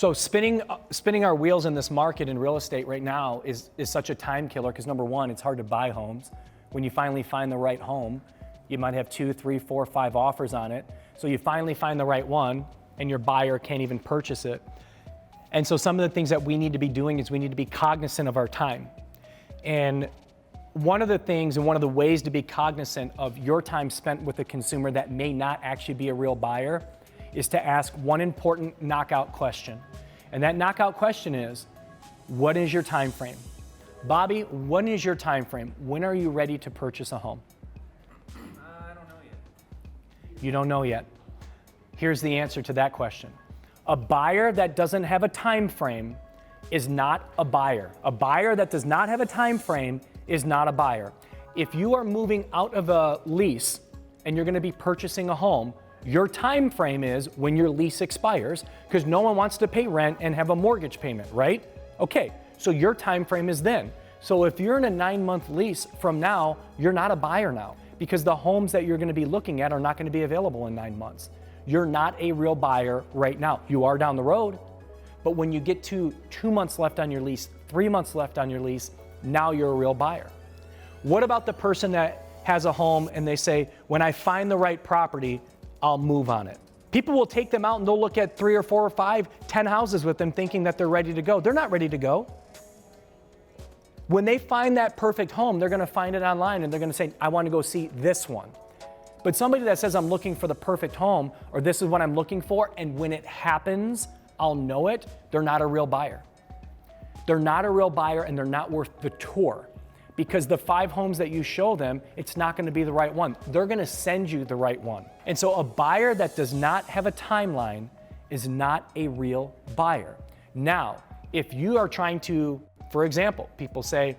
So spinning our wheels in this market in real estate right now is such a time killer because number one, it's hard to buy homes. When you finally find the right home, you might have 2, 3, 4, 5 offers on it. So you finally find the right one and your buyer can't even purchase it. And so some of the things that we need to be doing is we need to be cognizant of our time. And one of the things and one of the ways to be cognizant of your time spent with a consumer that may not actually be a real buyer is to ask one important knockout question. And that knockout question is, what is your time frame? Bobby, when is your time frame? When are you ready to purchase a home? I don't know yet. You don't know yet. Here's the answer to that question. A buyer that doesn't have a time frame is not a buyer. A buyer that does not have a time frame is not a buyer. If you are moving out of a lease and you're going to be purchasing a home, your time frame is when your lease expires because no one wants to pay rent and have a mortgage payment, right? Okay, so your time frame is then. So if you're in a 9-month lease from now, you're not a buyer now because the homes that you're going to be looking at are not going to be available in 9 months. You're not a real buyer right now. You are down the road, but when you get to 2 months left on your lease, 3 months left on your lease, now you're a real buyer. What about the person that has a home and they say, when I find the right property, I'll move on it? People will take them out and they'll look at 3 or 4 or 5, 10 houses with them thinking that they're ready to go. They're not ready to go. When they find that perfect home, they're gonna find it online and they're gonna say, I wanna go see this one. But somebody that says I'm looking for the perfect home or this is what I'm looking for and when it happens, I'll know it, they're not a real buyer. They're not a real buyer and they're not worth the tour because the 5 homes that you show them, it's not going to be the right one. They're going to send you the right one. And so a buyer that does not have a timeline is not a real buyer. Now, if you are trying to, for example, people say,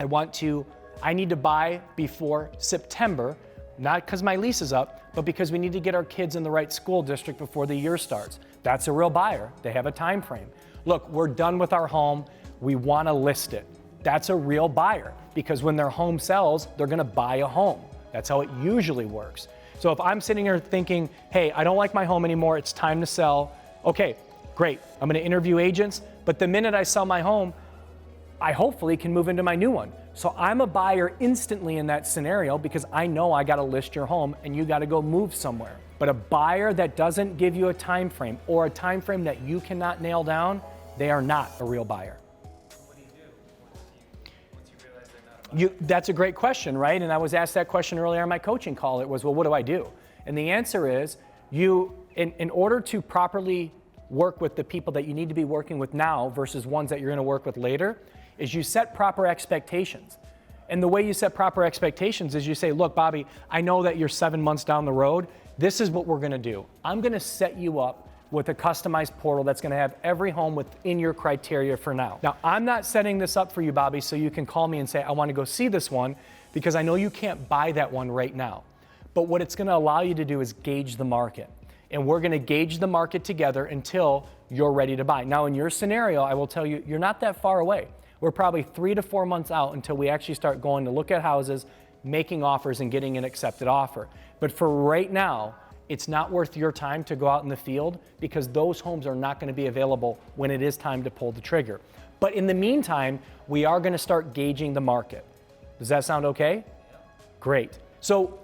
I need to buy before September, not because my lease is up, but because we need to get our kids in the right school district before the year starts. That's a real buyer. They have a time frame. Look, we're done with our home. We want to list it. That's a real buyer because when their home sells, they're going to buy a home. That's how it usually works. So if I'm sitting here thinking, hey, I don't like my home anymore, it's time to sell. Okay, great. I'm going to interview agents, but the minute I sell my home, I hopefully can move into my new one. So I'm a buyer instantly in that scenario because I know I got to list your home and you got to go move somewhere. But a buyer that doesn't give you a time frame or a time frame that you cannot nail down, they are not a real buyer. What do you do once you realize they're not a buyer? That's a great question, right? And I was asked that question earlier on my coaching call. It was, well, what do I do? And the answer is, in order to properly work with the people that you need to be working with now versus ones that you're going to work with later, is you set proper expectations. And the way you set proper expectations is you say, look, Bobby, I know that you're 7 months down the road. This is what we're going to do. I'm going to set you up with a customized portal that's going to have every home within your criteria for now. Now, I'm not setting this up for you, Bobby, so you can call me and say, I want to go see this one because I know you can't buy that one right now. But what it's going to allow you to do is gauge the market. And we're going to gauge the market together until you're ready to buy. Now, in your scenario, I will tell you, you're not that far away. We're probably 3 to 4 months out until we actually start going to look at houses, making offers and getting an accepted offer. But for right now, it's not worth your time to go out in the field because those homes are not going to be available when it is time to pull the trigger. But in the meantime, we are going to start gauging the market. Does that sound okay? Great. So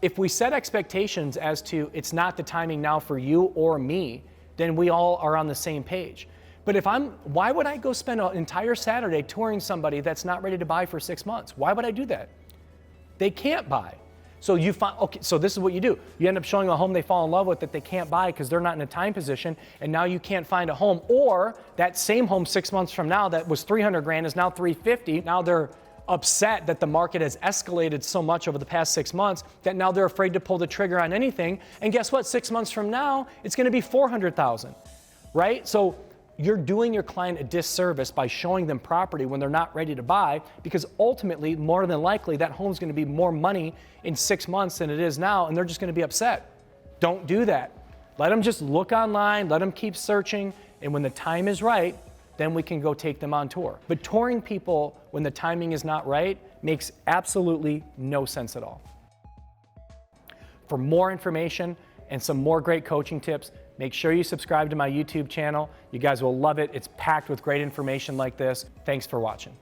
if we set expectations as to it's not the timing now for you or me, then we all are on the same page. But why would I go spend an entire Saturday touring somebody that's not ready to buy for 6 months? Why would I do that? They can't buy. So so this is what you do. You end up showing a home they fall in love with that they can't buy because they're not in a time position, and now you can't find a home. Or that same home 6 months from now that was 300 grand is now 350. Now they're upset that the market has escalated so much over the past 6 months that now they're afraid to pull the trigger on anything. And guess what? 6 months from now, it's going to be 400,000, right? So you're doing your client a disservice by showing them property when they're not ready to buy, because ultimately, more than likely, that home's going to be more money in 6 months than it is now, and they're just going to be upset. Don't do that. Let them just look online, let them keep searching, and when the time is right, then we can go take them on tour. But touring people when the timing is not right makes absolutely no sense at all. For more information and some more great coaching tips, Make sure you subscribe to my YouTube channel. You guys will love it. It's packed with great information like this. Thanks for watching.